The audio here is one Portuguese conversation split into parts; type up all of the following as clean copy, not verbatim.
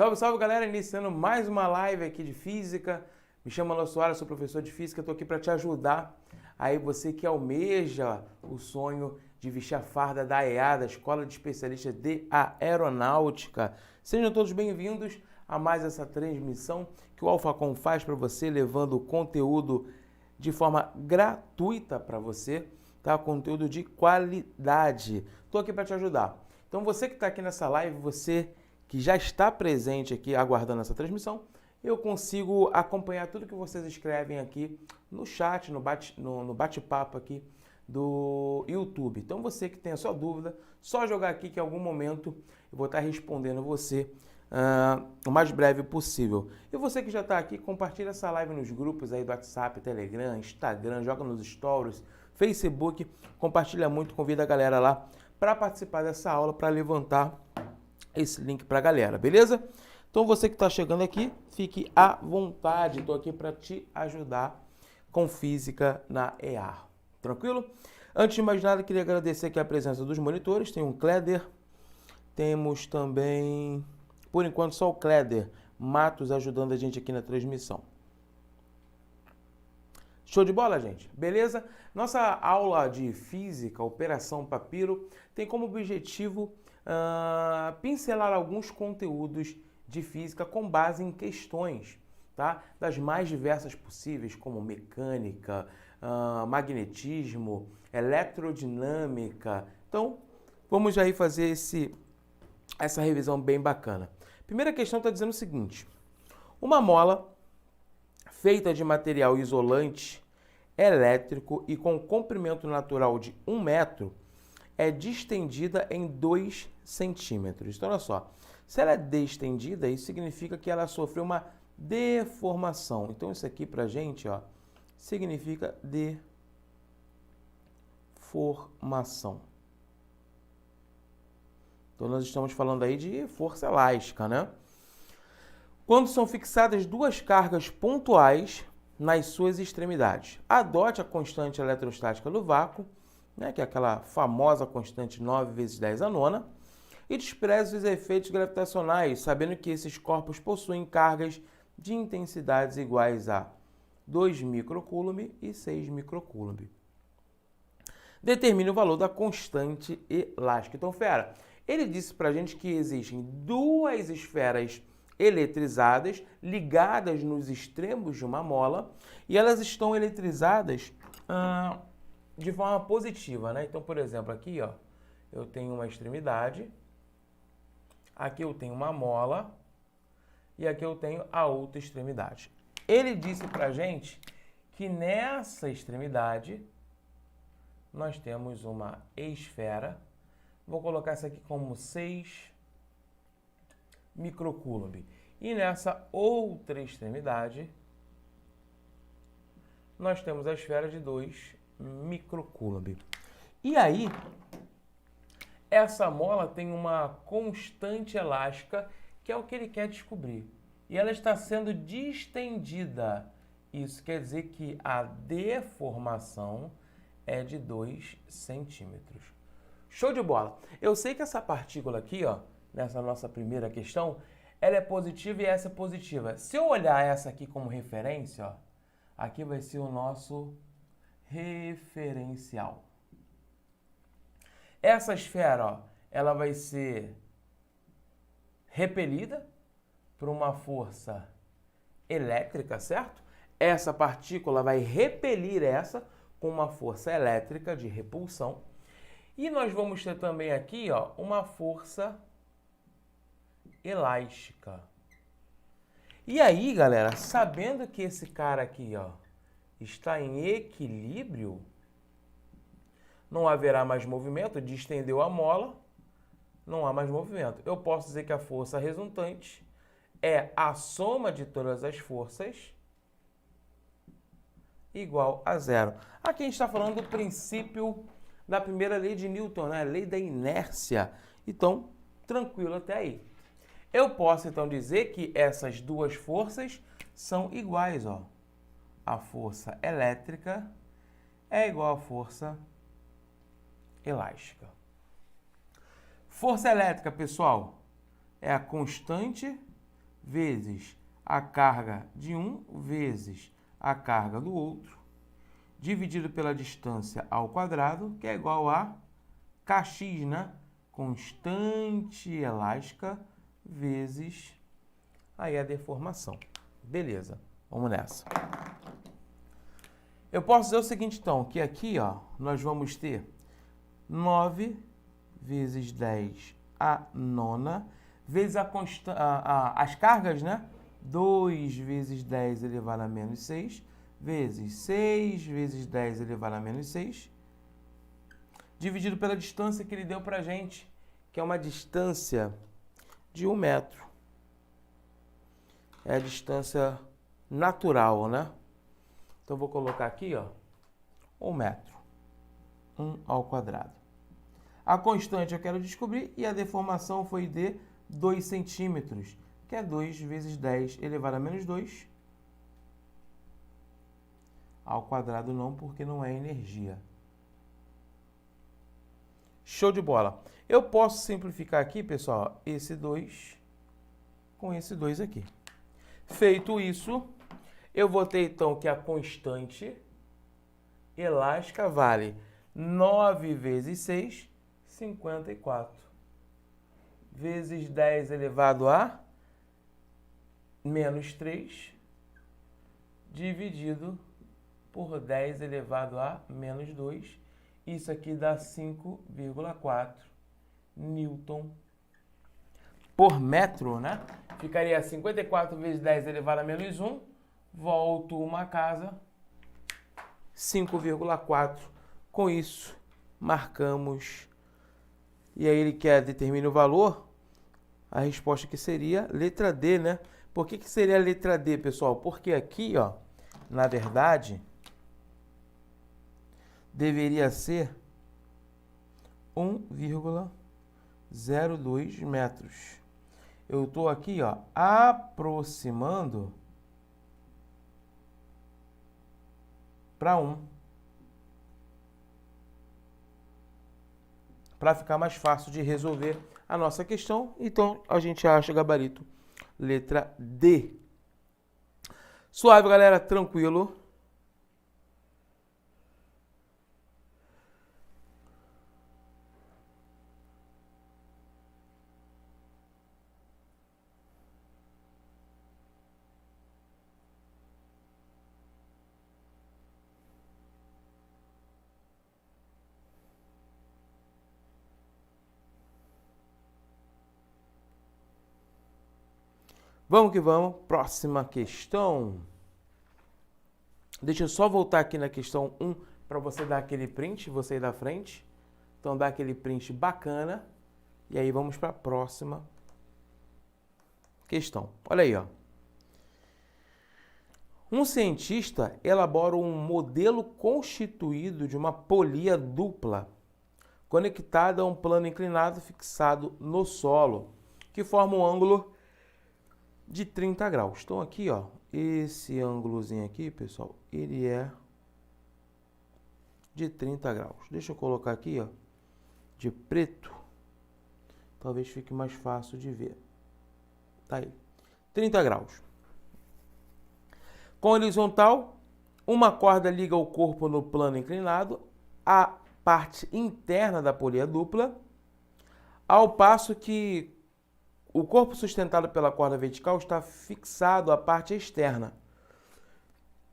Salve, salve galera, iniciando mais uma live aqui de física. Me chamo Alan Soares, sou professor de física, estou aqui para te ajudar. Aí você que almeja o sonho de vestir a farda da EA, da Escola de Especialistas de Aeronáutica. Sejam todos bem-vindos a mais essa transmissão que o AlphaCom faz para você, levando conteúdo de forma gratuita para você, tá? Conteúdo de qualidade. Estou aqui para te ajudar. Então você que está aqui nessa live, você que já está presente aqui aguardando essa transmissão, eu consigo acompanhar tudo que vocês escrevem aqui no chat, no bate-papo aqui do YouTube. Então você que tem a sua dúvida, só jogar aqui que em algum momento eu vou estar respondendo você o mais breve possível. E você que já está aqui, compartilha essa live nos grupos aí do WhatsApp, Telegram, Instagram, joga nos Stories, Facebook, compartilha muito, convida a galera lá para participar dessa aula, para levantar esse link para a galera, beleza? Então você que está chegando aqui, fique à vontade, estou aqui para te ajudar com física na EA, tranquilo? Antes de mais nada, queria agradecer aqui a presença dos monitores, tem um Kleder, temos também, por enquanto só o Kleder Matos ajudando a gente aqui na transmissão. Show de bola, gente? Beleza? Nossa aula de física, Operação Papiro, tem como objetivo pincelar alguns conteúdos de física com base em questões, tá? Das mais diversas possíveis, como mecânica, magnetismo, eletrodinâmica. Então, vamos aí fazer essa revisão bem bacana. Primeira questão está dizendo o seguinte: uma mola feita de material isolante elétrico e com comprimento natural de 1 metro é distendida em 2 centímetros. Então, olha só, se ela é distendida, isso significa que ela sofreu uma deformação. Então, isso aqui pra gente, ó, significa deformação. Então, nós estamos falando aí de força elástica, né? Quando são fixadas duas cargas pontuais nas suas extremidades, adote a constante eletrostática do vácuo, né, que é aquela famosa constante 9 vezes 10 a nona, e despreze os efeitos gravitacionais, sabendo que esses corpos possuem cargas de intensidades iguais a 2 microcoulomb e 6 microcoulomb. Determine o valor da constante elástica. Então, fera, ele disse pra gente que existem duas esferas eletrizadas, ligadas nos extremos de uma mola, e elas estão eletrizadas de forma positiva, né? Então, por exemplo, aqui, ó, eu tenho uma extremidade, aqui eu tenho uma mola, e aqui eu tenho a outra extremidade. Ele disse pra gente que nessa extremidade nós temos uma esfera, vou colocar essa aqui como 6 microcoulomb. E nessa outra extremidade, nós temos a esfera de 2 microcoulomb. E aí, essa mola tem uma constante elástica, que é o que ele quer descobrir. E ela está sendo distendida. Isso quer dizer que a deformação é de 2 centímetros. Show de bola! Eu sei que essa partícula aqui, ó, nessa nossa primeira questão, ela é positiva e essa é positiva. Se eu olhar essa aqui como referência, ó, aqui vai ser o nosso referencial. Essa esfera, ó, ela vai ser repelida por uma força elétrica, certo? Essa partícula vai repelir essa com uma força elétrica de repulsão. E nós vamos ter também aqui, ó, uma força elástica. E aí, galera, sabendo que esse cara aqui, ó, está em equilíbrio, não haverá mais movimento, distendeu a mola, não há mais movimento. Eu posso dizer que a força resultante é a soma de todas as forças igual a zero. Aqui a gente está falando do princípio da primeira lei de Newton, né? A lei da inércia. Então, tranquilo até aí. Eu posso, então, dizer que essas duas forças são iguais, ó. A força elétrica é igual à força elástica. Força elétrica, pessoal, é a constante vezes a carga de um vezes a carga do outro, dividido pela distância ao quadrado, que é igual a Kx, né? Constante elástica vezes aí a deformação. Beleza, vamos nessa. Eu posso dizer o seguinte, então, que aqui, ó, nós vamos ter 9 vezes 10 a nona, vezes as cargas, né? 2 vezes 10 elevado a menos 6, vezes 6 vezes 10 elevado a menos 6, dividido pela distância que ele deu pra gente, que é uma distância de 1 metro. É a distância natural, né? Então, vou colocar aqui, ó, 1 metro, 1 ao quadrado. A constante eu quero descobrir e a deformação foi de 2 centímetros, que é 2 vezes 10 elevado a menos 2 ao quadrado não, porque não é energia. Show de bola. Eu posso simplificar aqui, pessoal, esse 2 com esse 2 aqui. Feito isso, eu vou ter então que a constante elástica vale 9 vezes 6, 54. Vezes 10 elevado a menos 3, dividido por 10 elevado a menos 2. Isso aqui dá 5,4 Newton por metro, né? Ficaria 54 vezes 10 elevado a menos 1. Volto uma casa. 5,4. Com isso, marcamos. E aí ele quer determinar o valor. A resposta que seria letra D, né? Por que seria a letra D, pessoal? Porque aqui, ó, na verdade, deveria ser 1,02 metros. Eu estou aqui, ó, aproximando para 1. Para ficar mais fácil de resolver a nossa questão. Então, a gente acha o gabarito letra D. Suave, galera, tranquilo. Vamos que vamos. Próxima questão. Deixa eu só voltar aqui na questão 1 para você dar aquele print, você aí da frente. Então, dá aquele print bacana. E aí, vamos para a próxima questão. Olha aí, ó. Um cientista elabora um modelo constituído de uma polia dupla, conectada a um plano inclinado fixado no solo, que forma um ângulo de 30 graus. Então, aqui, ó, esse ângulozinho aqui, pessoal, ele é de 30 graus. Deixa eu colocar aqui, ó, de preto. Talvez fique mais fácil de ver. Tá aí. 30 graus. Com horizontal, uma corda liga o corpo no plano inclinado à parte interna da polia dupla, ao passo que o corpo sustentado pela corda vertical está fixado à parte externa.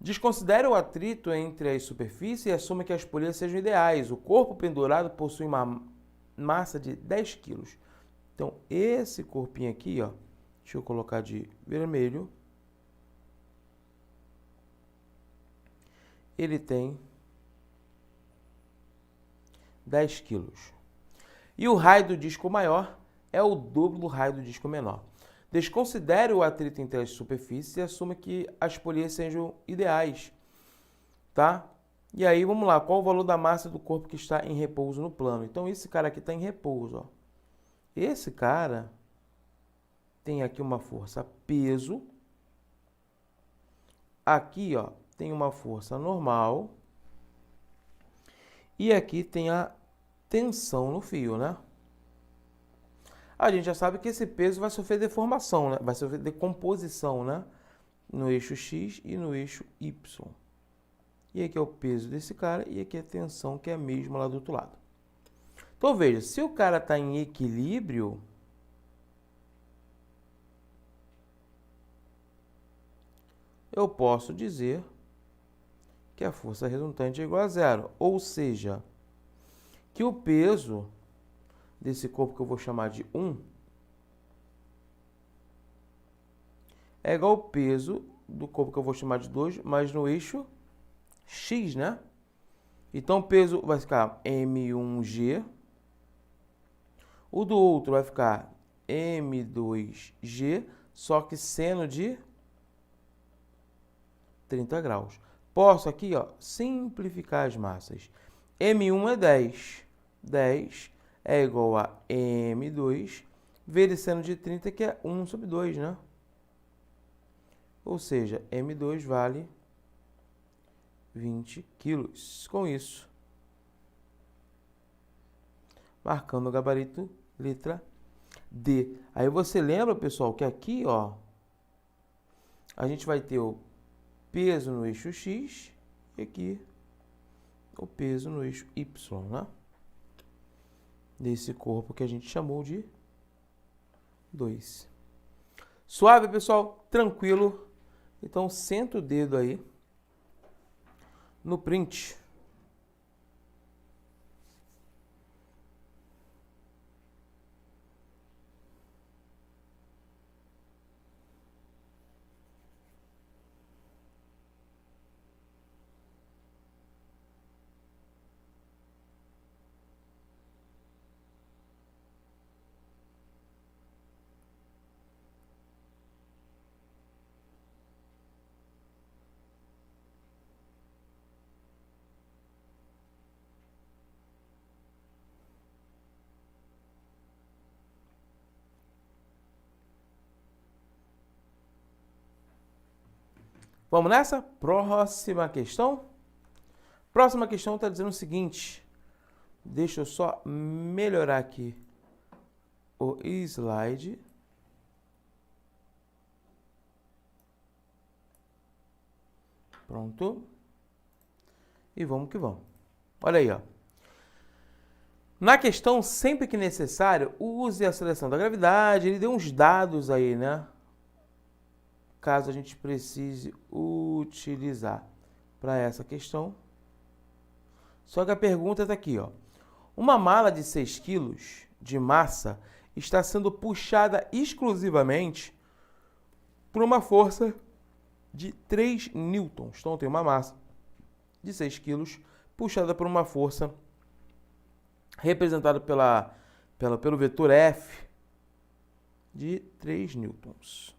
Desconsidere o atrito entre as superfícies e assuma que as polias sejam ideais. O corpo pendurado possui uma massa de 10 kg. Então, esse corpinho aqui, ó, deixa eu colocar de vermelho, ele tem 10 kg. E o raio do disco maior é o dobro do raio do disco menor. Desconsidere o atrito entre as superfícies e assuma que as polias sejam ideais, tá? E aí, vamos lá, qual o valor da massa do corpo que está em repouso no plano? Então, esse cara aqui está em repouso, ó. Esse cara tem aqui uma força peso. Aqui, ó, tem uma força normal. E aqui tem a tensão no fio, né? A gente já sabe que esse peso vai sofrer deformação, né? Vai sofrer decomposição, né? No eixo X e no eixo Y. E aqui é o peso desse cara e aqui é a tensão, que é a mesma lá do outro lado. Então veja, se o cara está em equilíbrio, eu posso dizer que a força resultante é igual a zero. Ou seja, que o peso desse corpo que eu vou chamar de 1 é igual ao peso do corpo que eu vou chamar de 2, mas no eixo X, né? Então o peso vai ficar M1G. O do outro vai ficar M2G, só que seno de 30 graus. Posso aqui, ó, simplificar as massas. M1 é 10. 10 é igual a M2 vezes seno de 30, que é 1 sobre 2, né? Ou seja, M2 vale 20 quilos. Com isso, marcando o gabarito, letra D. Aí você lembra, pessoal, que aqui, ó, a gente vai ter o peso no eixo X e aqui o peso no eixo Y, né? Desse corpo que a gente chamou de 2. Suave, pessoal? Tranquilo? Então, senta o dedo aí no print. Vamos nessa? Próxima questão. Próxima questão está dizendo o seguinte. Deixa eu só melhorar aqui o slide. Pronto. E vamos que vamos. Olha aí, ó. Na questão, sempre que necessário, use a seleção da gravidade. Ele deu uns dados aí, né? Caso a gente precise utilizar para essa questão. Só que a pergunta está aqui, ó. Uma mala de 6 kg de massa está sendo puxada exclusivamente por uma força de 3 newtons. Então, tem uma massa de 6 kg puxada por uma força representada pelo vetor F de 3 newtons.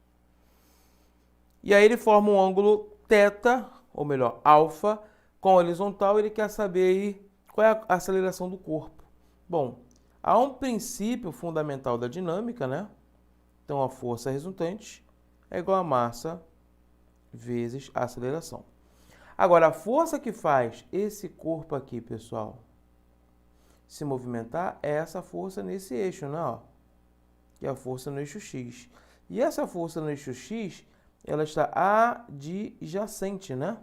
E aí ele forma um ângulo θ, ou melhor, alfa, com a horizontal. Ele quer saber aí qual é a aceleração do corpo. Bom, há um princípio fundamental da dinâmica, né? Então, a força resultante é igual a massa vezes a aceleração. Agora, a força que faz esse corpo aqui, pessoal, se movimentar é essa força nesse eixo, né? Ó, que é a força no eixo X. E essa força no eixo X, ela está adjacente, né?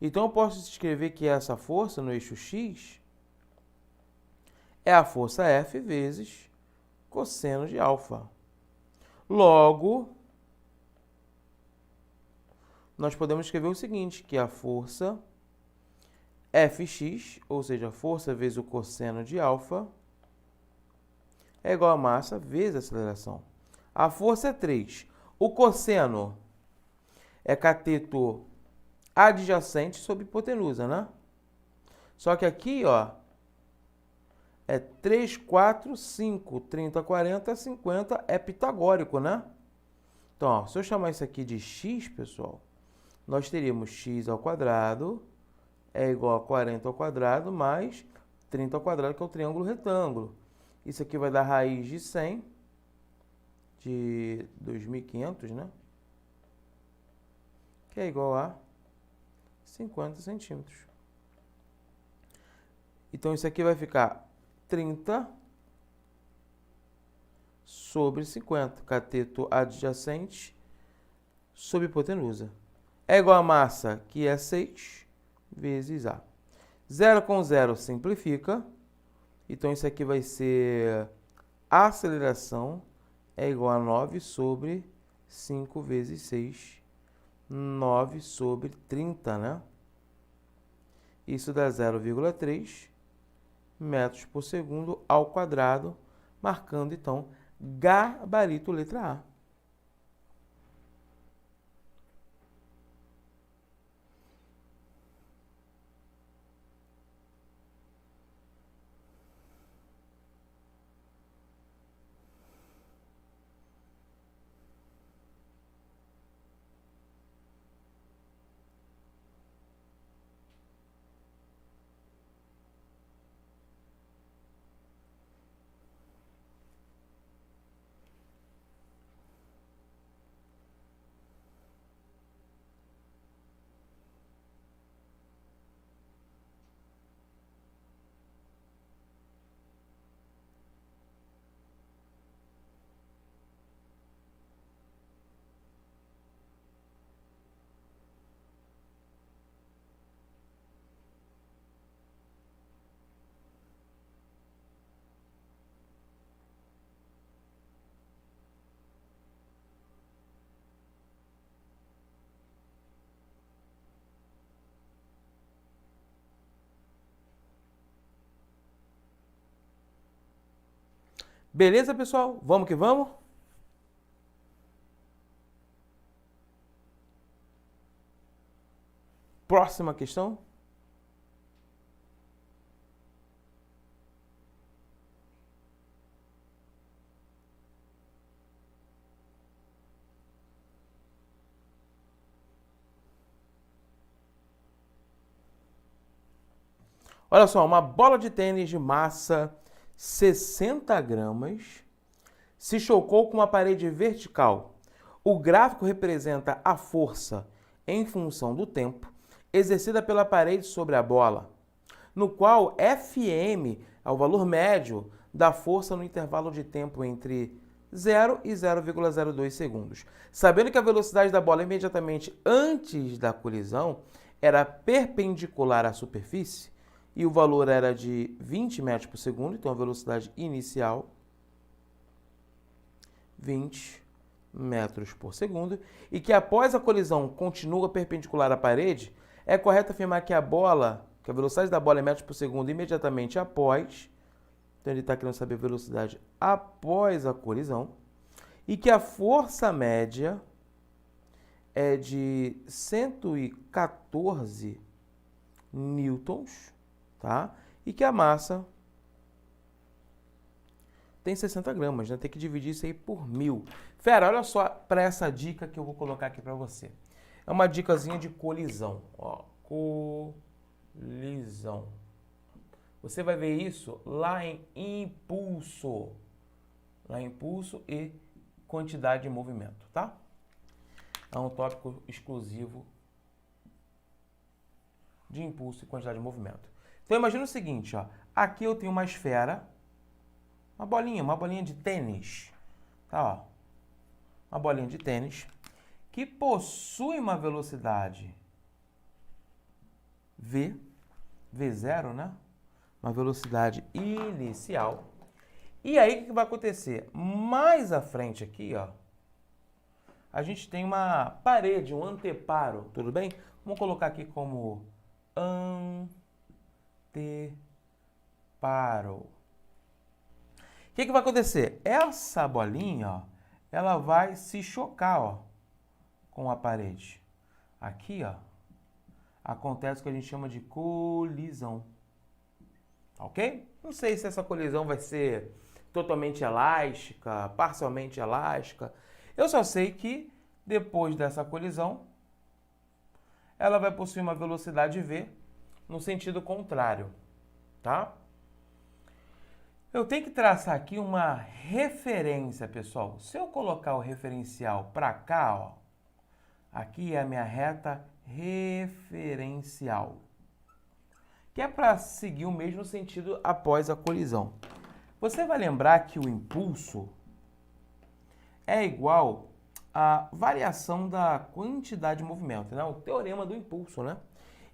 Então, eu posso escrever que essa força no eixo X é a força F vezes cosseno de alfa. Logo, nós podemos escrever o seguinte, que a força Fx, ou seja, a força vezes o cosseno de alfa, é igual a massa vezes a aceleração. A força é 3. O cosseno é cateto adjacente sobre hipotenusa, né? Só que aqui, ó, é 3, 4, 5, 30, 40, 50, é pitagórico, né? Então, ó, se eu chamar isso aqui de x, pessoal, nós teríamos x ao quadrado é igual a 40 ao quadrado mais 30 ao quadrado, que é o triângulo retângulo. Isso aqui vai dar raiz de 100, de 2.500, né? Que é igual a 50 centímetros. Então, isso aqui vai ficar 30 sobre 50. Cateto adjacente sobre hipotenusa. É igual a massa, que é 6, vezes A. 0 com 0 simplifica. Então, isso aqui vai ser a aceleração é igual a 9 sobre 5 vezes 6. 9 sobre 30, né? Isso dá 0,3 metros por segundo ao quadrado, marcando, então, gabarito letra A. Beleza, pessoal? Vamos que vamos? Próxima questão. Olha só, uma bola de tênis de massa 60 gramas se chocou com uma parede vertical. O gráfico representa a força em função do tempo exercida pela parede sobre a bola, no qual Fm é o valor médio da força no intervalo de tempo entre 0 e 0,02 segundos. Sabendo que a velocidade da bola imediatamente antes da colisão era perpendicular à superfície, e o valor era de 20 metros por segundo, então a velocidade inicial, 20 metros por segundo, e que após a colisão continua perpendicular à parede, é correto afirmar que a velocidade da bola é metros por segundo imediatamente após, então ele está querendo saber a velocidade após a colisão, e que a força média é de 114 newtons, tá? E que a massa tem 60 gramas, né? Tem que dividir isso aí por 1000. Fera, olha só para essa dica que eu vou colocar aqui para você. É uma dicasinha de colisão, ó. Colisão. Você vai ver isso lá em impulso. Lá em impulso e quantidade de movimento, tá? É um tópico exclusivo de impulso e quantidade de movimento. Então imagina o seguinte, ó. Aqui eu tenho uma esfera, uma bolinha de tênis, tá, ó. Uma bolinha de tênis que possui uma velocidade V0, né? Uma velocidade inicial. E aí o que vai acontecer? Mais à frente aqui, ó, a gente tem uma parede, um anteparo, tudo bem? Vamos colocar aqui como anteparo. O que vai acontecer? Essa bolinha, ó, ela vai se chocar, ó, com a parede. Aqui, ó, acontece o que a gente chama de colisão. Ok? Não sei se essa colisão vai ser totalmente elástica, parcialmente elástica. Eu só sei que depois dessa colisão, ela vai possuir uma velocidade v no sentido contrário, tá? Eu tenho que traçar aqui uma referência, pessoal. Se eu colocar o referencial para cá, ó, aqui é a minha reta referencial, que é para seguir o mesmo sentido após a colisão. Você vai lembrar que o impulso é igual à variação da quantidade de movimento, né? O teorema do impulso, né?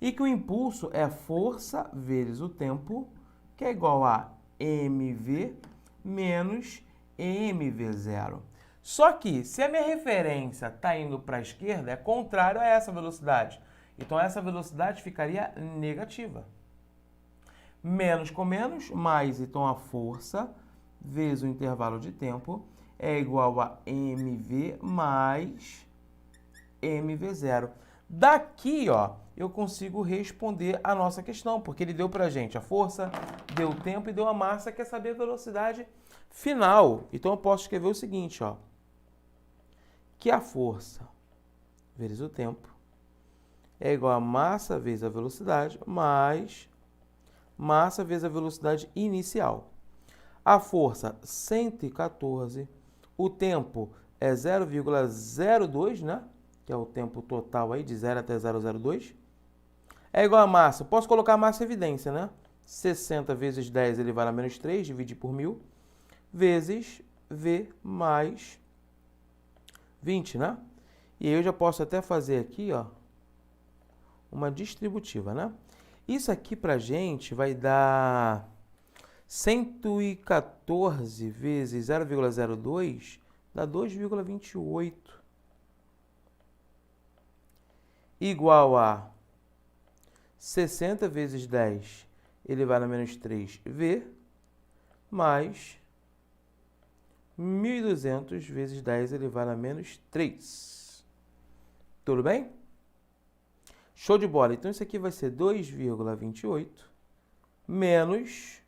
E que o impulso é força vezes o tempo, que é igual a mv menos mv0. Só que, se a minha referência está indo para a esquerda, é contrário a essa velocidade. Então, essa velocidade ficaria negativa. Menos com menos, mais, então, a força vezes o intervalo de tempo é igual a mv mais mv0. Daqui, ó, eu consigo responder a nossa questão, porque ele deu pra gente a força, deu o tempo e deu a massa, quer saber a velocidade final. Então, eu posso escrever o seguinte, ó, que a força vezes o tempo é igual a massa vezes a velocidade, mais massa vezes a velocidade inicial. A força, 114. O tempo é 0,02, né? Que é o tempo total aí, de 0 até 0,02. É igual a massa. Posso colocar a massa em evidência, né? 60 vezes 10 elevado a menos 3, dividir por 1000, vezes V mais 20, né? E aí eu já posso até fazer aqui, ó, uma distributiva, né? Isso aqui pra gente vai dar 114 vezes 0,02 dá 2,28. Igual a 60 vezes 10 elevado a menos 3V mais 1.200 vezes 10 elevado a menos 3. Tudo bem? Show de bola. Então, isso aqui vai ser 2,28 menos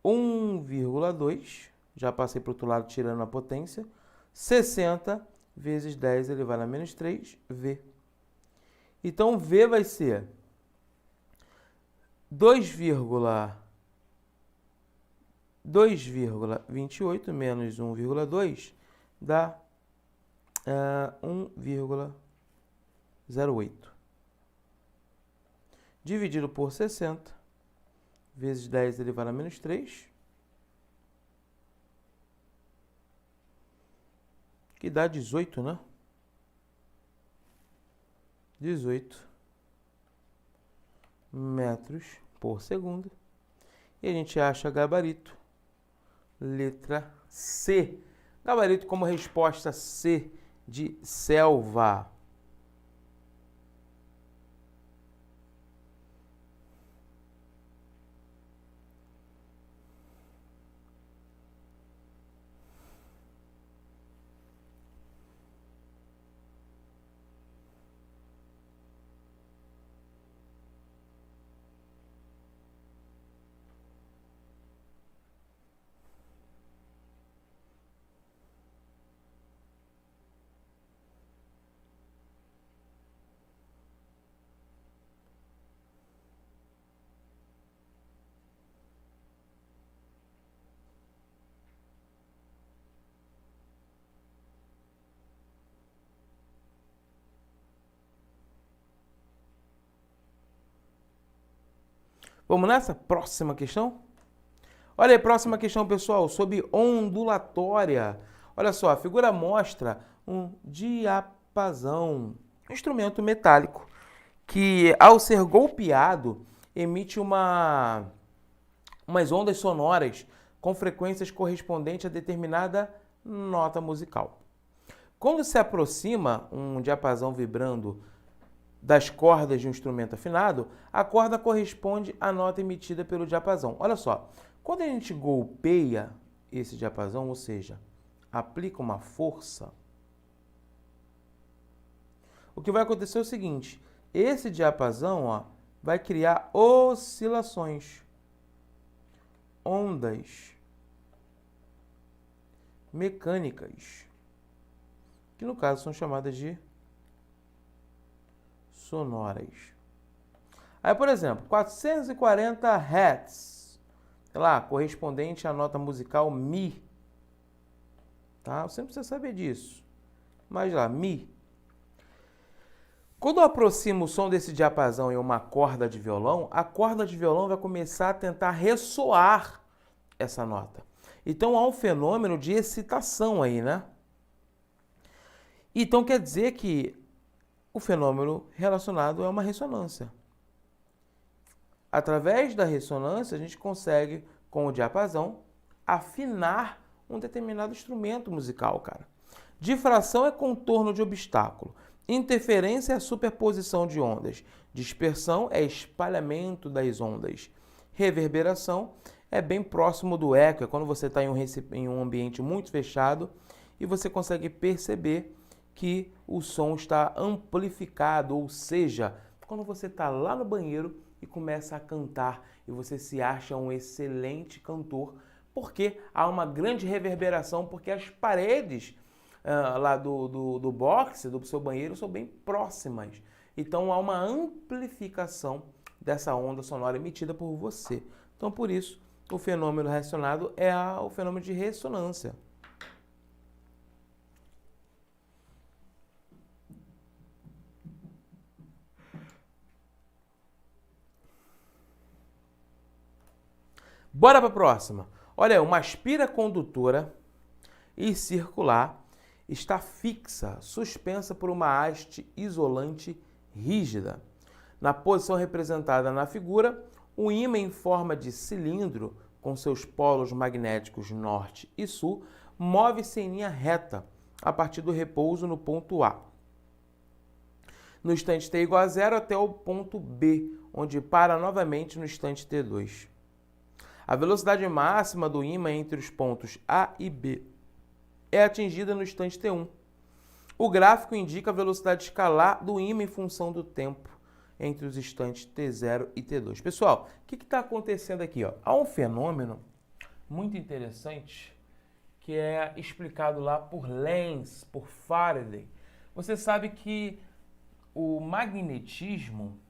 1,2. Já passei para o outro lado tirando a potência. 60 vezes 10 elevado a menos 3V. Então, V vai ser 2,28 menos 1,2 dá 1,08. Dividido por 60 vezes 10 elevado a menos 3, que dá 18, né? 18 metros por segundo. E a gente acha gabarito. Letra C. Gabarito como resposta C de selva. Vamos nessa? Próxima questão? Olha aí, próxima questão, pessoal, sobre ondulatória. Olha só, a figura mostra um diapasão, um instrumento metálico, que ao ser golpeado, emite umas ondas sonoras com frequências correspondentes a determinada nota musical. Quando se aproxima um diapasão vibrando das cordas de um instrumento afinado, a corda corresponde à nota emitida pelo diapasão. Olha só, quando a gente golpeia esse diapasão, ou seja, aplica uma força, o que vai acontecer é o seguinte, esse diapasão, ó, vai criar oscilações, ondas mecânicas, que no caso são chamadas de sonoras. Aí, por exemplo, 440 Hz, sei lá, correspondente à nota musical Mi. Tá? Você não precisa saber disso. Mas lá, Mi. Quando eu aproximo o som desse diapasão em uma corda de violão, a corda de violão vai começar a tentar ressoar essa nota. Então, há um fenômeno de excitação aí, né? Então quer dizer que o fenômeno relacionado é uma ressonância. Através da ressonância, a gente consegue, com o diapasão, afinar um determinado instrumento musical, cara. Difração é contorno de obstáculo. Interferência é a superposição de ondas. Dispersão é espalhamento das ondas. Reverberação é bem próximo do eco, é quando você está em um ambiente muito fechado e você consegue perceber que o som está amplificado, ou seja, quando você está lá no banheiro e começa a cantar e você se acha um excelente cantor, porque há uma grande reverberação, porque as paredes lá do boxe, do seu banheiro, são bem próximas. Então há uma amplificação dessa onda sonora emitida por você. Então por isso o fenômeno relacionado é o fenômeno de ressonância. Bora para a próxima. Olha, uma aspira condutora e circular está fixa, suspensa por uma haste isolante rígida. Na posição representada na figura, o ímã em forma de cilindro, com seus polos magnéticos norte e sul, move-se em linha reta a partir do repouso no ponto A. No instante t igual a 0 até o ponto B, onde para novamente no instante t2. A velocidade máxima do ímã entre os pontos A e B é atingida no instante t1. O gráfico indica a velocidade escalar do ímã em função do tempo entre os instantes t0 e t2. Pessoal, o que está acontecendo aqui? Ó? Há um fenômeno muito interessante que é explicado lá por Lenz, por Faraday. Você sabe que o magnetismo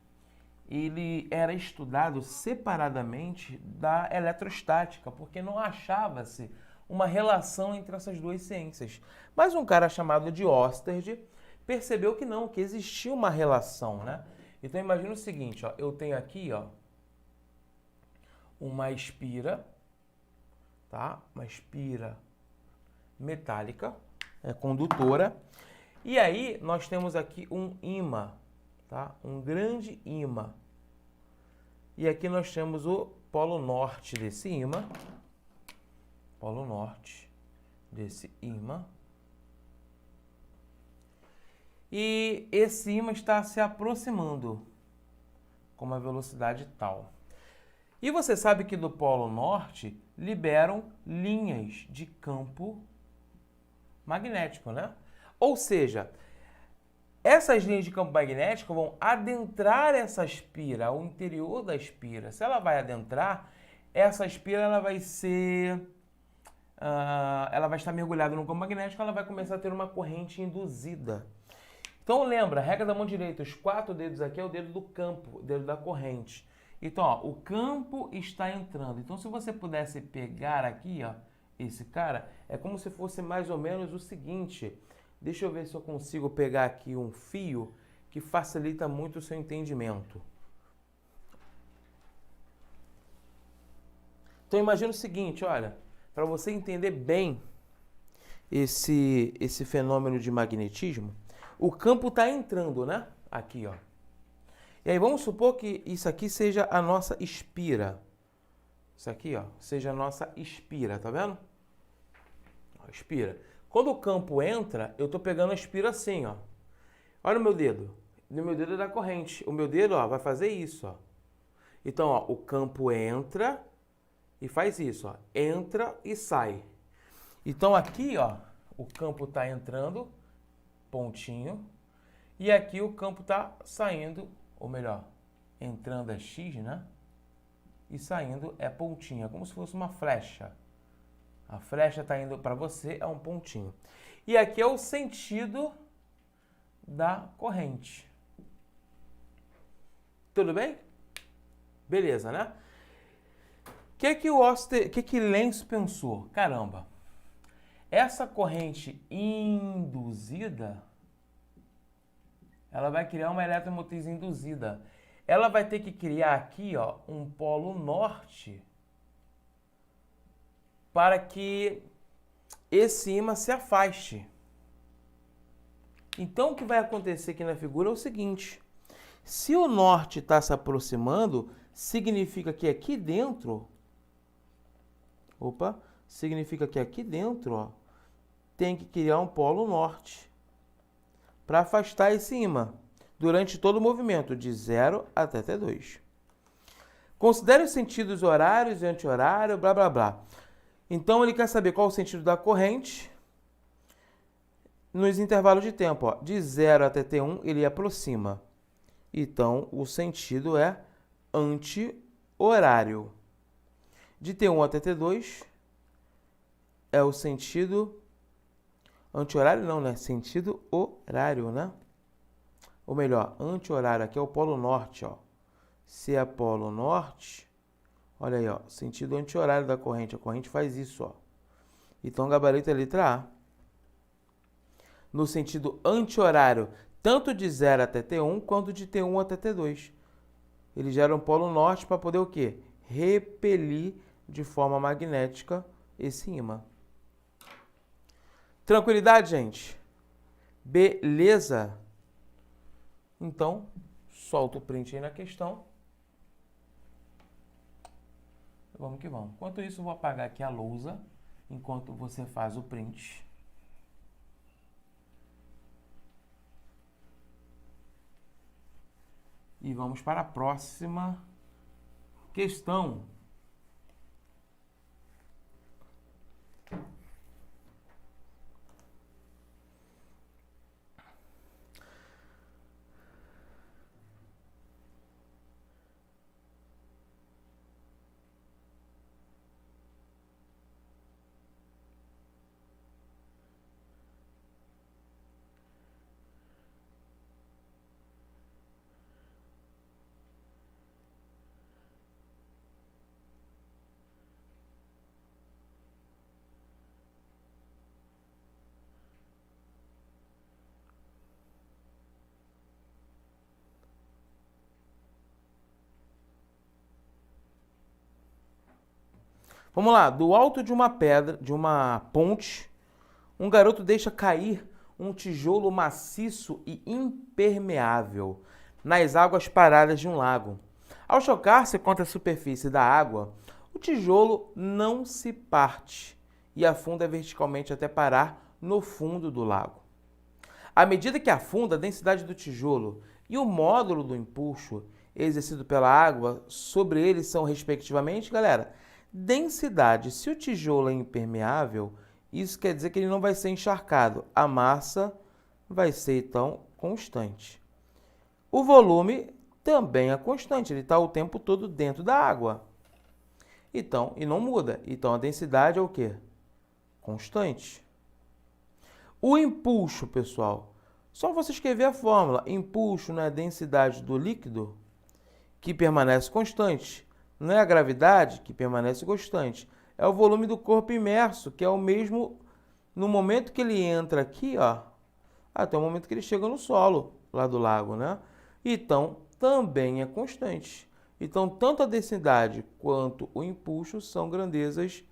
ele era estudado separadamente da eletrostática, porque não achava-se uma relação entre essas duas ciências. Mas um cara chamado de Oersted percebeu que não, que existia uma relação, né? Então imagina o seguinte, ó, eu tenho aqui, ó, uma espira, tá? Uma espira metálica, condutora, e aí nós temos aqui um ímã, tá? Um grande ímã. E aqui nós temos o polo norte desse ímã. Polo norte desse ímã. E esse ímã está se aproximando com uma velocidade tal. E você sabe que do polo norte liberam linhas de campo magnético, né? Ou seja, essas linhas de campo magnético vão adentrar essa espira, ao interior da espira. Se ela vai adentrar, essa espira ela vai ser, ela vai estar mergulhada no campo magnético, ela vai começar a ter uma corrente induzida. Então lembra, regra da mão direita, os 4 dedos aqui é o dedo do campo, o dedo da corrente. Então, ó, o campo está entrando. Então, se você pudesse pegar aqui, ó, esse cara, é como se fosse mais ou menos o seguinte. Deixa eu ver se eu consigo pegar aqui um fio que facilita muito o seu entendimento. Então imagina o seguinte, olha, para você entender bem esse fenômeno de magnetismo, o campo está entrando, né? Aqui, ó. E aí vamos supor que isso aqui seja a nossa espira. Isso aqui, ó, seja a nossa espira, tá vendo? Ó, espira. Quando o campo entra, eu estou pegando a espira assim, ó. Olha o meu dedo. O meu dedo é da corrente. O meu dedo, ó, vai fazer isso, ó. Então, ó, o campo entra e faz isso, ó. Entra e sai. Então, aqui, ó, o campo está entrando, pontinho. E aqui o campo está saindo, ou melhor, entrando é X, né? E saindo é pontinho. É como se fosse uma flecha. A flecha está indo para você, é um pontinho. E aqui é o sentido da corrente. Tudo bem? Beleza, né? O que Lenz pensou? Caramba, essa corrente induzida, ela vai criar uma eletromotriz induzida. Ela vai ter que criar aqui, ó, um polo norte para que esse ímã se afaste. Então, o que vai acontecer aqui na figura é o seguinte. Se o norte está se aproximando, significa que aqui dentro... significa que aqui dentro, ó, tem que criar um polo norte para afastar esse ímã durante todo o movimento, de 0 até T2. Considere os sentidos horários e anti-horário, blá, blá, blá. Então, ele quer saber qual o sentido da corrente nos intervalos de tempo. Ó. De 0 até T1, ele aproxima. Então, o sentido é anti-horário. De T1 até T2, é o sentido... Anti-horário não, né? Sentido horário, né? Ou melhor, anti-horário. Aqui é o polo norte, ó. Se é polo norte, olha aí, ó, sentido anti-horário da corrente. A corrente faz isso, ó. Então, o gabarito é a letra A. No sentido anti-horário, tanto de 0 até T1, quanto de T1 até T2. Ele gera um polo norte para poder o quê? Repelir de forma magnética esse ímã. Tranquilidade, gente? Beleza? Então, solta o print aí na questão. Vamos que vamos. Enquanto isso, eu vou apagar aqui a lousa, enquanto você faz o print. E vamos para a próxima questão. Vamos lá, do alto de uma pedra, de uma ponte, um garoto deixa cair um tijolo maciço e impermeável nas águas paradas de um lago. Ao chocar-se contra a superfície da água, o tijolo não se parte e afunda verticalmente até parar no fundo do lago. À medida que afunda, a densidade do tijolo e o módulo do empuxo exercido pela água sobre ele são, respectivamente, galera, densidade. Se o tijolo é impermeável, isso quer dizer que ele não vai ser encharcado. A massa vai ser, então, constante. O volume também é constante, ele está o tempo todo dentro da água. Então, e não muda. Então, a densidade é o quê? Constante. O empuxo, pessoal, só você escrever a fórmula. Empuxo não é a densidade do líquido, que permanece constante. Não é a gravidade, que permanece constante. É o volume do corpo imerso, que é o mesmo no momento que ele entra aqui, ó, até o momento que ele chega no solo, lá do lago, né? Então, também é constante. Então, tanto a densidade quanto o empuxo são grandezas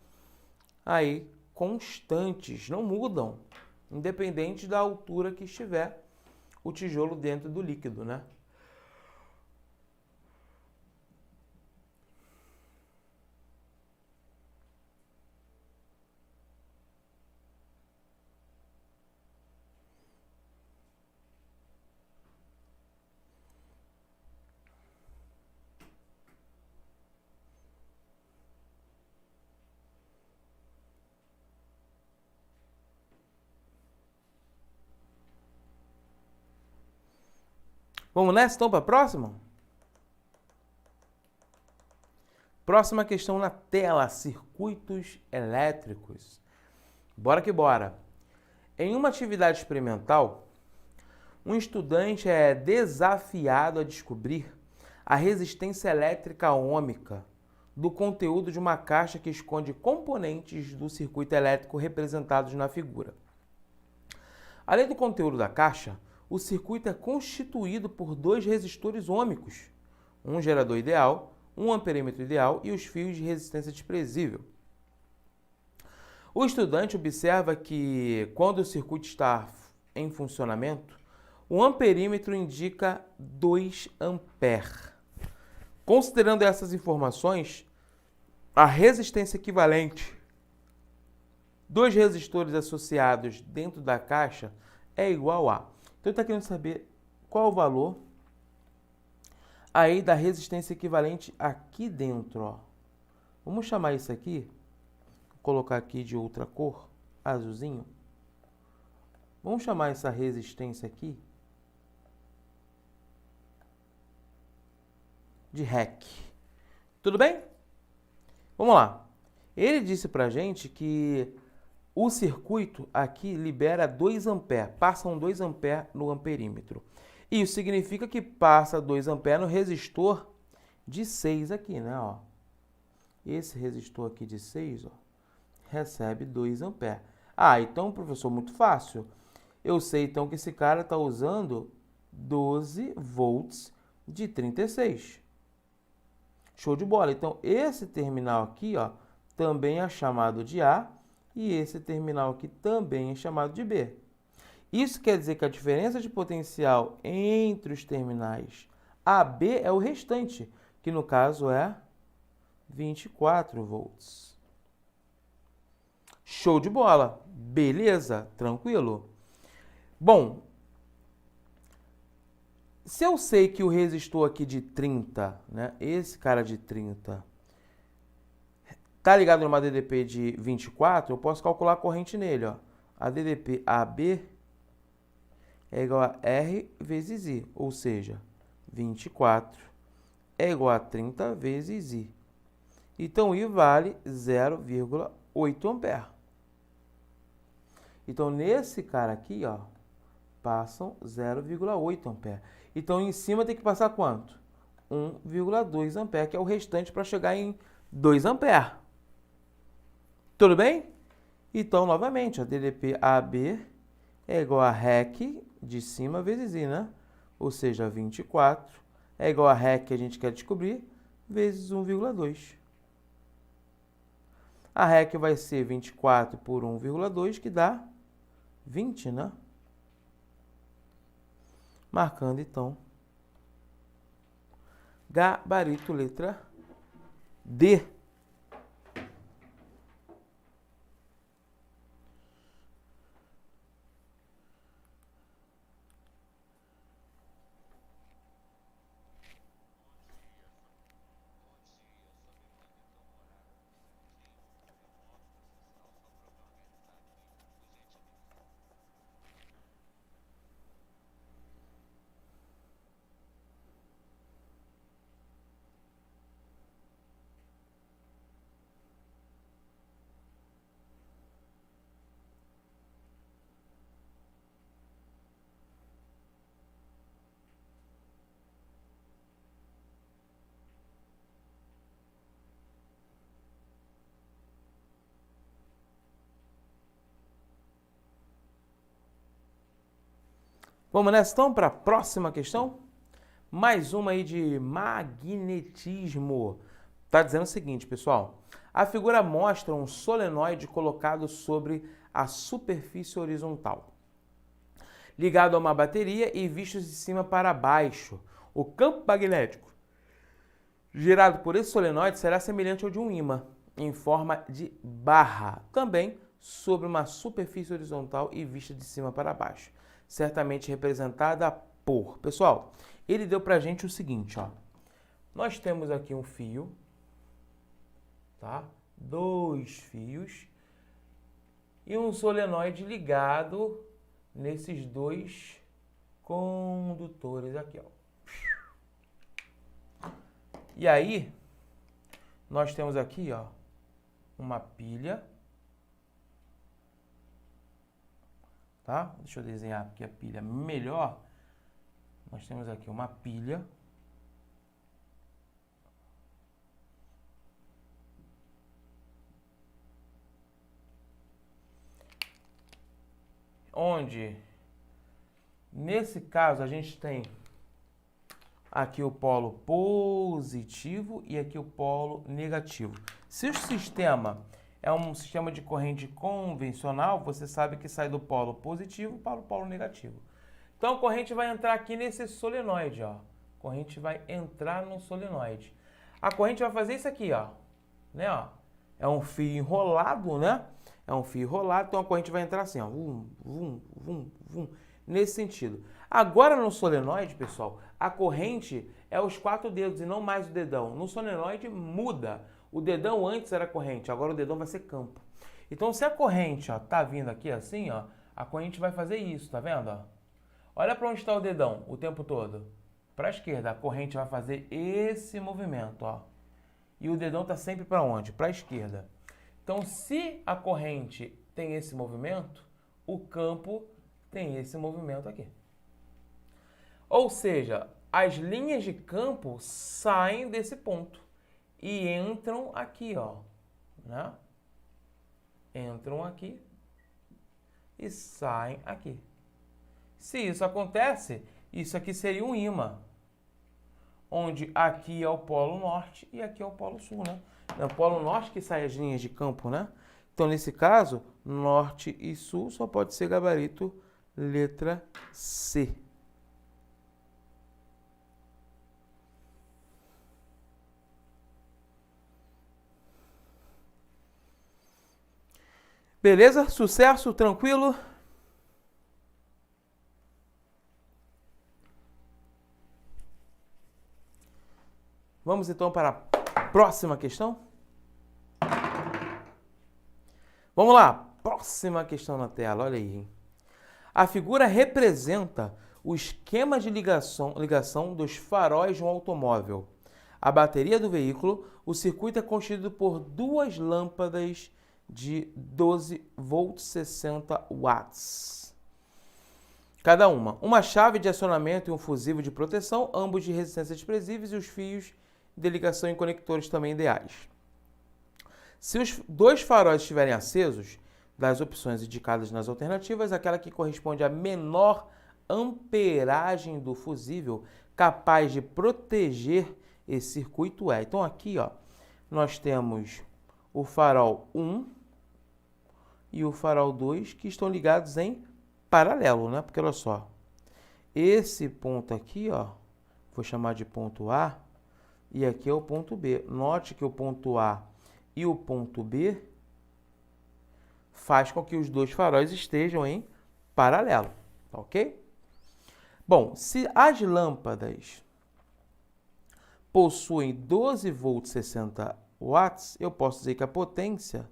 aí constantes, não mudam, independente da altura que estiver o tijolo dentro do líquido, né? Vamos nessa, então, para a próxima? Próxima questão na tela, circuitos elétricos. Bora que bora. Em uma atividade experimental, um estudante é desafiado a descobrir a resistência elétrica ômica do conteúdo de uma caixa que esconde componentes do circuito elétrico representados na figura. Além do conteúdo da caixa, o circuito é constituído por 2 resistores ômicos, um gerador ideal, um amperímetro ideal e os fios de resistência desprezível. O estudante observa que, quando o circuito está em funcionamento, o amperímetro indica 2 amperes. Considerando essas informações, a resistência equivalente dos resistores associados dentro da caixa é igual a... Então, ele está querendo saber qual o valor aí da resistência equivalente aqui dentro, ó. Vamos chamar isso aqui, vou colocar aqui de outra cor, azulzinho. Vamos chamar essa resistência aqui de REC. Tudo bem? Vamos lá. Ele disse pra gente que o circuito aqui libera 2 amperes, passam 2 amperes no amperímetro. Isso significa que passa 2 amperes no resistor de 6 aqui, né? Ó. Esse resistor aqui de 6, ó, recebe 2 amperes. Ah, então, professor, muito fácil. Eu sei, então, que esse cara está usando 12 volts de 36. Show de bola. Então, esse terminal aqui, ó, também é chamado de A e esse terminal aqui também é chamado de B. Isso quer dizer que a diferença de potencial entre os terminais A e B é o restante, que no caso é 24 volts. Show de bola. Beleza? Tranquilo? Bom, se eu sei que o resistor aqui de 30, né, esse cara de 30, tá ligado numa DDP de 24, eu posso calcular a corrente nele, ó. A DDP AB é igual a R vezes I, ou seja, 24 é igual a 30 vezes I. Então, I vale 0,8 ampere. Então, nesse cara aqui, ó, passam 0,8 ampere. Então, em cima tem que passar quanto? 1,2 ampere, que é o restante para chegar em 2 ampere. Tudo bem? Então, novamente, a DDP AB é igual a REC de cima vezes I, né? Ou seja, 24 é igual a REC que a gente quer descobrir, vezes 1,2. A REC vai ser 24 por 1,2, que dá 20, né? Marcando, então, gabarito letra D. Vamos nessa então para a próxima questão? Mais uma aí de magnetismo. Está dizendo o seguinte, pessoal. A figura mostra um solenoide colocado sobre a superfície horizontal, ligado a uma bateria e visto de cima para baixo. O campo magnético gerado por esse solenoide será semelhante ao de um ímã, em forma de barra, também sobre uma superfície horizontal e vista de cima para baixo, certamente representada por... Pessoal, ele deu pra gente o seguinte, ó. Nós temos aqui um fio, tá? 2 fios e um solenoide ligado nesses 2 condutores aqui, ó. E aí, nós temos aqui, ó, uma pilha, tá? Deixa eu desenhar aqui a pilha melhor. Nós temos aqui uma pilha. Onde, nesse caso, a gente tem aqui o polo positivo e aqui o polo negativo. Se o sistema é um sistema de corrente convencional, você sabe que sai do polo positivo para o polo negativo. Então a corrente vai entrar aqui nesse solenoide, ó. A corrente vai entrar no solenoide. A corrente vai fazer isso aqui, ó. Né, ó. É um fio enrolado, né? É um fio enrolado, então a corrente vai entrar assim, ó. Vum, vum, vum, vum, nesse sentido. Agora no solenoide, pessoal, a corrente é os 4 dedos e não mais o dedão. No solenoide muda. O dedão antes era corrente, agora o dedão vai ser campo. Então se a corrente, ó, tá vindo aqui assim, ó, a corrente vai fazer isso, tá vendo, ó? Olha para onde está o dedão o tempo todo. Para a esquerda, a corrente vai fazer esse movimento, ó. E o dedão está sempre para onde? Para a esquerda. Então, se a corrente tem esse movimento, o campo tem esse movimento aqui. Ou seja, as linhas de campo saem desse ponto e entram aqui, ó, né? Entram aqui e saem aqui. Se isso acontece, isso aqui seria um ímã, onde aqui é o polo norte e aqui é o polo sul, né? É o polo norte que sai as linhas de campo, né? Então, nesse caso, norte e sul só pode ser gabarito letra C. Beleza? Sucesso? Tranquilo? Vamos então para a próxima questão? Vamos lá, próxima questão na tela, olha aí. Hein? A figura representa o esquema de ligação dos faróis de um automóvel. A bateria do veículo, o circuito é constituído por duas lâmpadas de 12 volts 60 watts. Cada uma chave de acionamento e um fusível de proteção, ambos de resistência desprezíveis e os fios de ligação e conectores também ideais. Se os dois faróis estiverem acesos, das opções indicadas nas alternativas, aquela que corresponde à menor amperagem do fusível capaz de proteger esse circuito é. Então aqui, ó, nós temos o farol 1 e o farol 2 que estão ligados em paralelo, né? Porque olha só, esse ponto aqui, ó, vou chamar de ponto A, e aqui é o ponto B. Note que o ponto A e o ponto B faz com que os dois faróis estejam em paralelo, tá ok? Bom, se as lâmpadas possuem 12 volts 60 watts, eu posso dizer que a potência,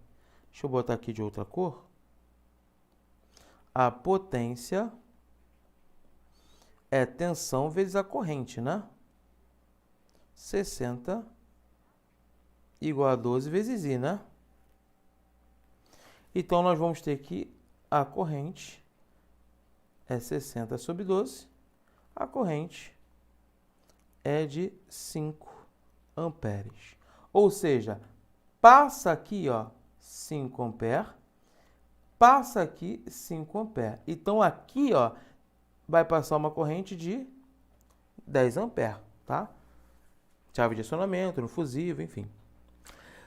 deixa eu botar aqui de outra cor, a potência é tensão vezes a corrente, né? 60 igual a 12 vezes I, né? Então, nós vamos ter que a corrente é 60 sobre 12. A corrente é de 5 amperes. Ou seja, passa aqui, ó, 5 amperes, passa aqui 5 amperes. Então, aqui, ó, vai passar uma corrente de 10 amperes, tá? Chave de acionamento, no fusível, enfim.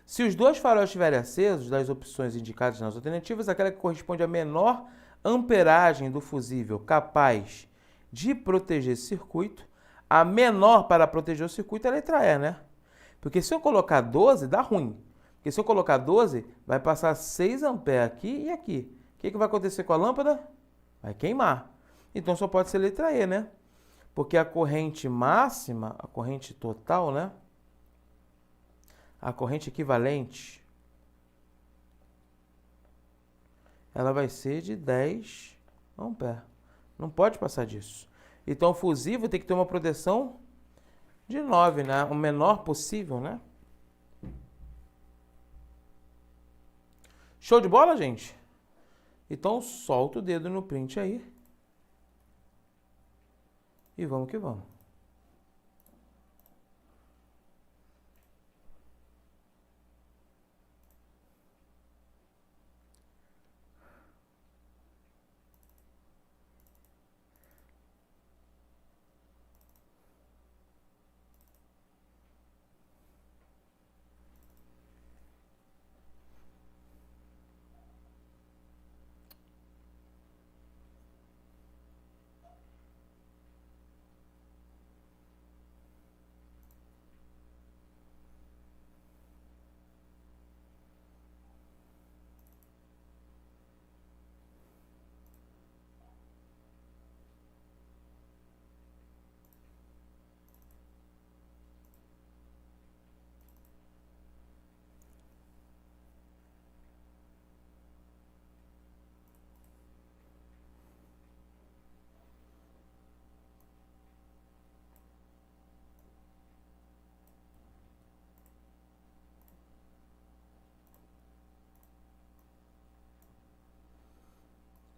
Se os dois faróis estiverem acesos, das opções indicadas nas alternativas, aquela que corresponde à menor amperagem do fusível capaz de proteger esse circuito, a menor para proteger o circuito é a letra E, né? Porque se eu colocar 12, dá ruim. Porque se eu colocar 12, vai passar 6 amperes aqui e aqui. O que vai acontecer com a lâmpada? Vai queimar. Então só pode ser letra E, né? Porque a corrente máxima, a corrente total, né? A corrente equivalente, ela vai ser de 10 amperes. Não pode passar disso. Então, o fusível tem que ter uma proteção de 9, né? O menor possível, né? Show de bola, gente? Então, solta o dedo no print aí. E vamos que vamos.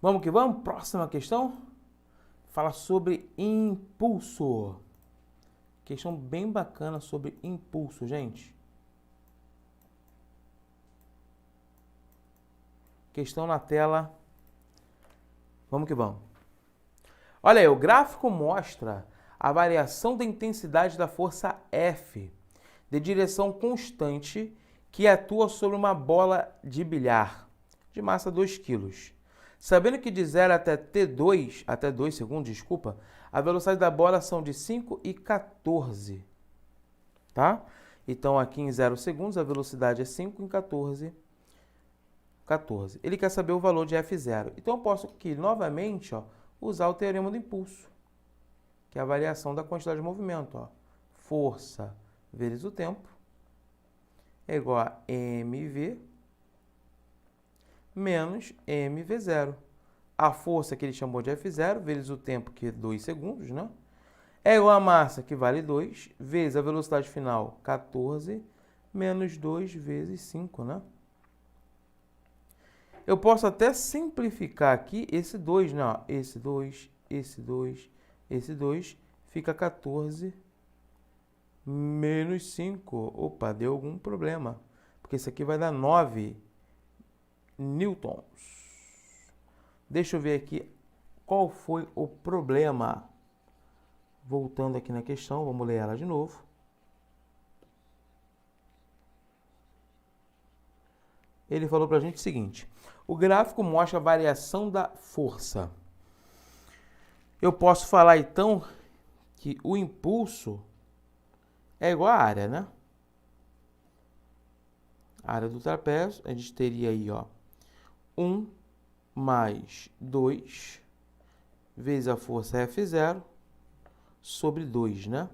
Vamos que vamos. Próxima questão. Fala sobre impulso. Questão bem bacana sobre impulso, gente. Questão na tela. Vamos que vamos. Olha aí, o gráfico mostra a variação da intensidade da força F de direção constante que atua sobre uma bola de bilhar de massa 2 kg. Sabendo que de 0 até 2 segundos, desculpa, a velocidade da bola são de 5 e 14, tá? Então, aqui em 0 segundos, a velocidade é 5 em 14. Ele quer saber o valor de F0. Então, eu posso aqui, novamente, ó, usar o teorema do impulso, que é a variação da quantidade de movimento. Ó. Força vezes o tempo é igual a mv menos mv0. A força que ele chamou de F0 vezes o tempo, que é 2 segundos, né? É igual a massa, que vale 2, vezes a velocidade final, 14, menos 2 vezes 5, né? Eu posso até simplificar aqui esse 2, né? Esse 2, esse 2, esse 2, fica 14 menos 5. Opa, deu algum problema, porque isso aqui vai dar 9 newtons. Deixa eu ver aqui qual foi o problema. Voltando aqui na questão, vamos ler ela de novo. Ele falou para a gente o seguinte: o gráfico mostra a variação da força. Eu posso falar, então, que o impulso é igual à área, né? A área do trapézio, a gente teria aí, ó, 1 mais 2 vezes a força F0 sobre 2, né?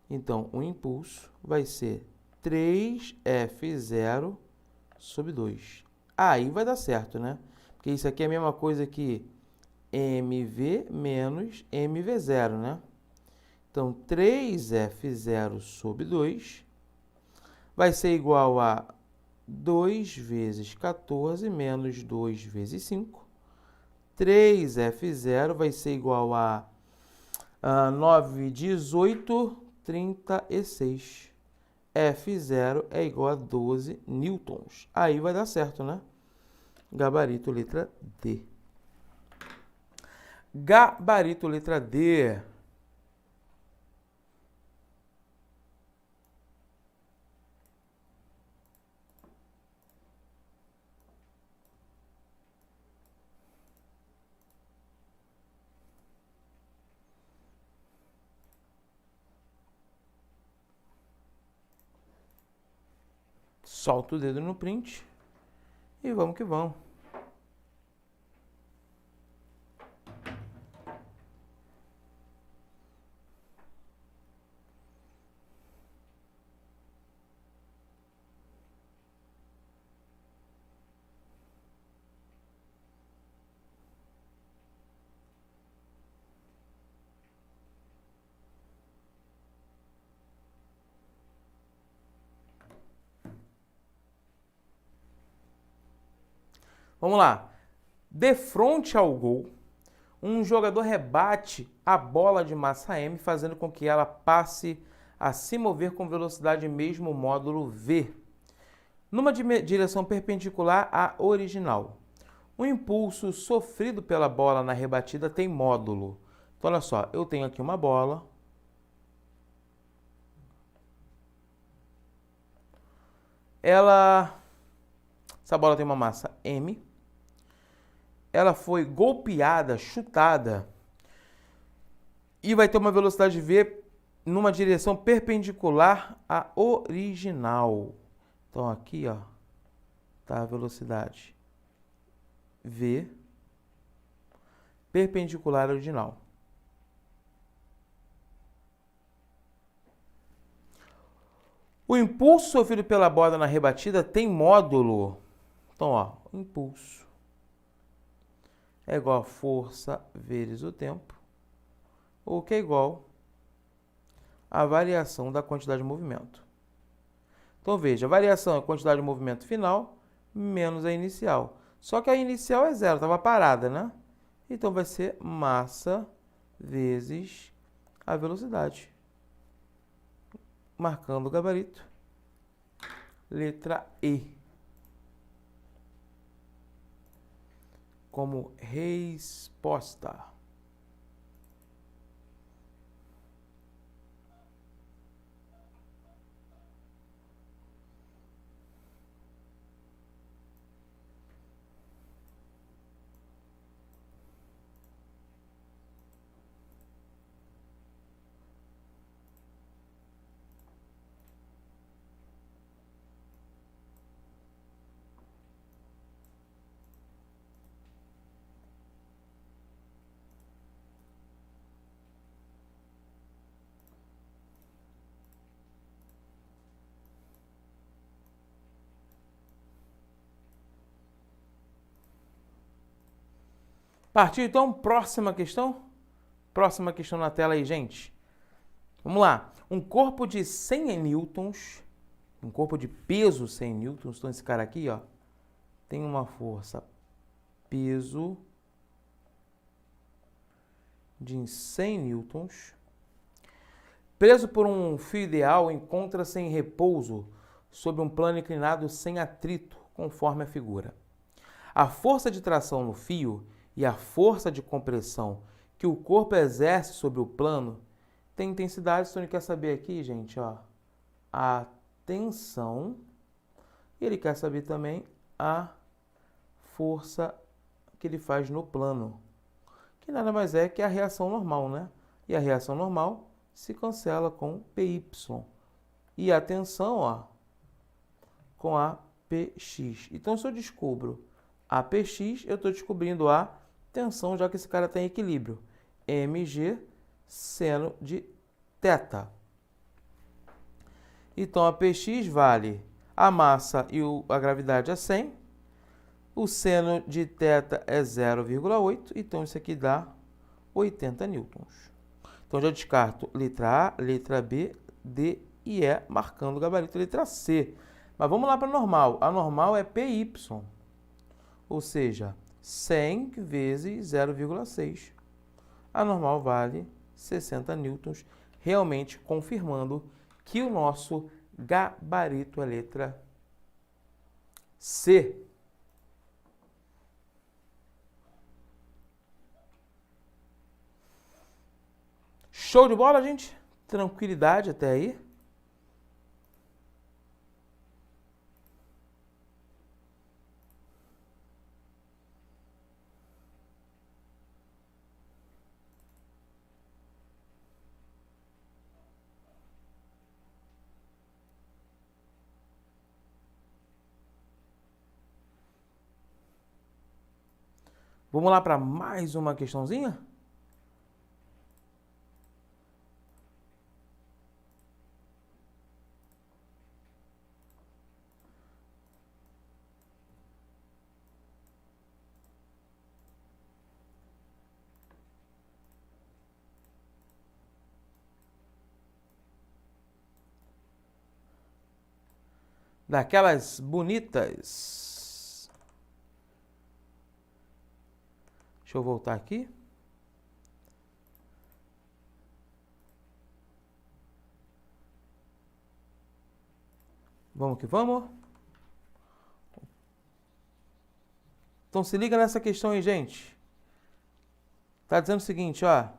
Então, o impulso vai ser 3F0 sobre 2. Aí vai dar certo, né? Porque isso aqui é a mesma coisa que mv menos mv0, né? Então, 3F0 sobre 2 vai ser igual a 2 vezes 14 menos 2 vezes 5. 3F0 vai ser igual a 9, 18, 36. F0 é igual a 12 newtons. Aí vai dar certo, né? Gabarito letra D. Gabarito letra D. Solta o dedo no print e vamos que vamos. Vamos lá. De frente ao gol, um jogador rebate a bola de massa m, fazendo com que ela passe a se mover com velocidade mesmo módulo v, numa direção perpendicular à original. O impulso sofrido pela bola na rebatida tem módulo. Então, olha só, eu tenho aqui uma bola. Essa bola tem uma massa m. Ela foi golpeada, chutada, e vai ter uma velocidade v numa direção perpendicular à original. Então, aqui, ó, tá a velocidade v perpendicular à original. O impulso sofrido pela bola na rebatida tem módulo. Então, ó, o impulso é igual a força vezes o tempo, o que é igual à variação da quantidade de movimento. Então, veja, a variação é a quantidade de movimento final menos a inicial. Só que a inicial é zero, estava parada, né? Então vai ser massa vezes a velocidade. Marcando o gabarito. Letra E. Como resposta. Partiu então, próxima questão? Próxima questão na tela aí, gente. Vamos lá. Um corpo de 100 newtons, um corpo de peso 100 newtons, então esse cara aqui, ó, tem uma força peso de 100 newtons, preso por um fio ideal, encontra-se em repouso sobre um plano inclinado sem atrito, conforme a figura. A força de tração no fio e a força de compressão que o corpo exerce sobre o plano tem intensidade. Se ele quer saber aqui, gente, ó, a tensão, e ele quer saber também a força que ele faz no plano, que nada mais é que a reação normal, né? E a reação normal se cancela com PY. E a tensão, ó, com a PX. Então, se eu descubro a PX, eu estou descobrindo a tensão, já que esse cara tem equilíbrio. mg seno de θ. Então, a Px vale a massa e a gravidade é 100. O seno de θ é 0,8. Então, isso aqui dá 80 newtons. Então, já descarto letra A, letra B, D e E, marcando o gabarito letra C. Mas vamos lá para a normal. A normal é PY, ou seja, 100 vezes 0,6. A normal vale 60 newtons, realmente confirmando que o nosso gabarito é letra C. Show de bola, gente? Tranquilidade até aí? Vamos lá para mais uma questãozinha? Daquelas bonitas. Deixa eu voltar aqui. Vamos que vamos. Então se liga nessa questão aí, gente. Tá dizendo o seguinte, ó.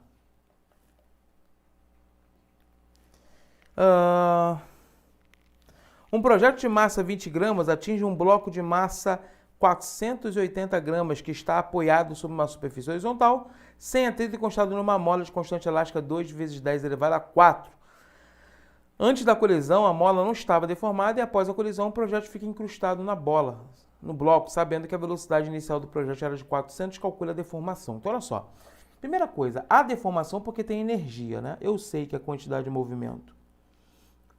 Um projeto de massa 20 gramas atinge um bloco de massa 480 gramas que está apoiado sobre uma superfície horizontal, sem atrito, encostado numa mola de constante elástica 2 vezes 10 elevado a 4. Antes da colisão, a mola não estava deformada e após a colisão, o projeto fica incrustado na bola, no bloco, sabendo que a velocidade inicial do projeto era de 400, calcula a deformação. Então, olha só. Primeira coisa, a deformação porque tem energia, né? Eu sei que a quantidade de movimento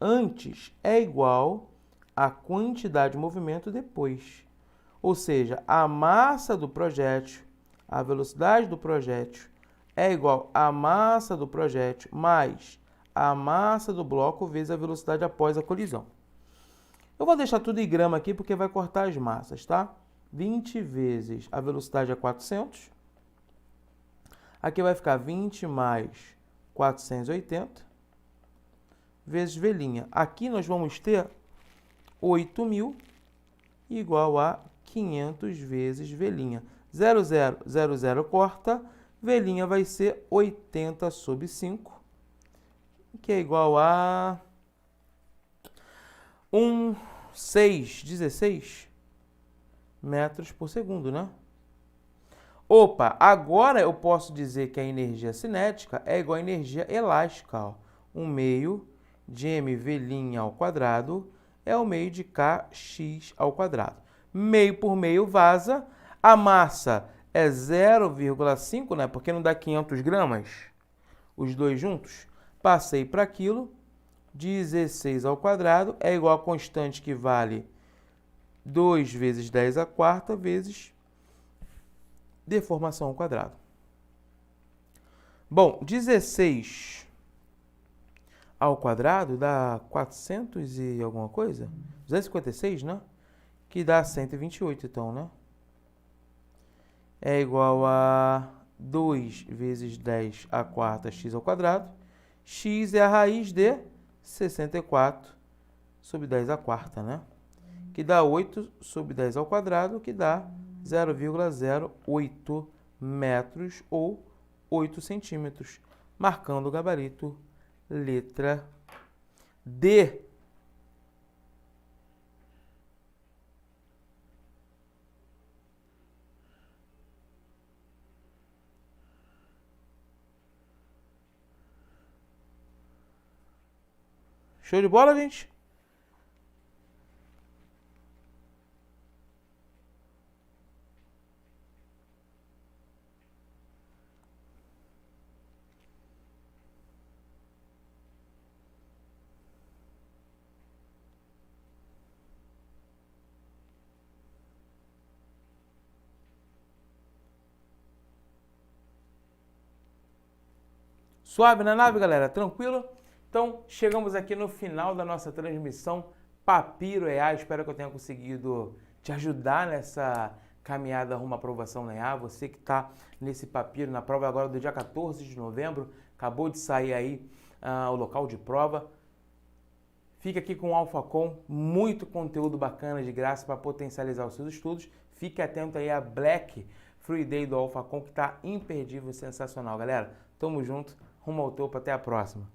antes é igual à quantidade de movimento depois. Ou seja, a massa do projétil, a velocidade do projétil é igual à massa do projétil mais a massa do bloco vezes a velocidade após a colisão. Eu vou deixar tudo em grama aqui porque vai cortar as massas, tá? 20 vezes a velocidade é 400. Aqui vai ficar 20 mais 480 vezes V'. Aqui nós vamos ter 8.000 igual a 500 vezes V'. 0, 0, 0, 0 corta. V' vai ser 80 sobre 5, que é igual a 16 metros por segundo, né? Opa, agora eu posso dizer que a energia cinética é igual à energia elástica. Ó. 1 meio de mV' ao quadrado é o meio de kx ao quadrado. Meio por meio vaza. A massa é 0,5, né? Porque não dá 500 gramas. Os dois juntos. Passei para quilo. 16 ao quadrado é igual a constante que vale 2 vezes 10 à quarta vezes deformação ao quadrado. Bom, 16 ao quadrado dá 400 e alguma coisa? 256, né? Que dá 128, então, né? É igual a 2 vezes 10 à quarta x ao quadrado. X é a raiz de 64 sobre 10 à quarta, né? Que dá 8 sobre 10 ao quadrado, que dá 0,08 metros ou 8 centímetros, marcando o gabarito letra D. Show de bola, gente? Suave na nave, galera? Tranquilo? Então, chegamos aqui no final da nossa transmissão Papiro EA. Espero que eu tenha conseguido te ajudar nessa caminhada rumo à aprovação na EA. Você que está nesse papiro, na prova agora do dia 14 de novembro, acabou de sair aí o local de prova. Fica aqui com o AlphaCom, muito conteúdo bacana de graça para potencializar os seus estudos. Fique atento aí a Black Friday do AlphaCom, que está imperdível, sensacional. Galera, tamo junto, rumo ao topo, até a próxima.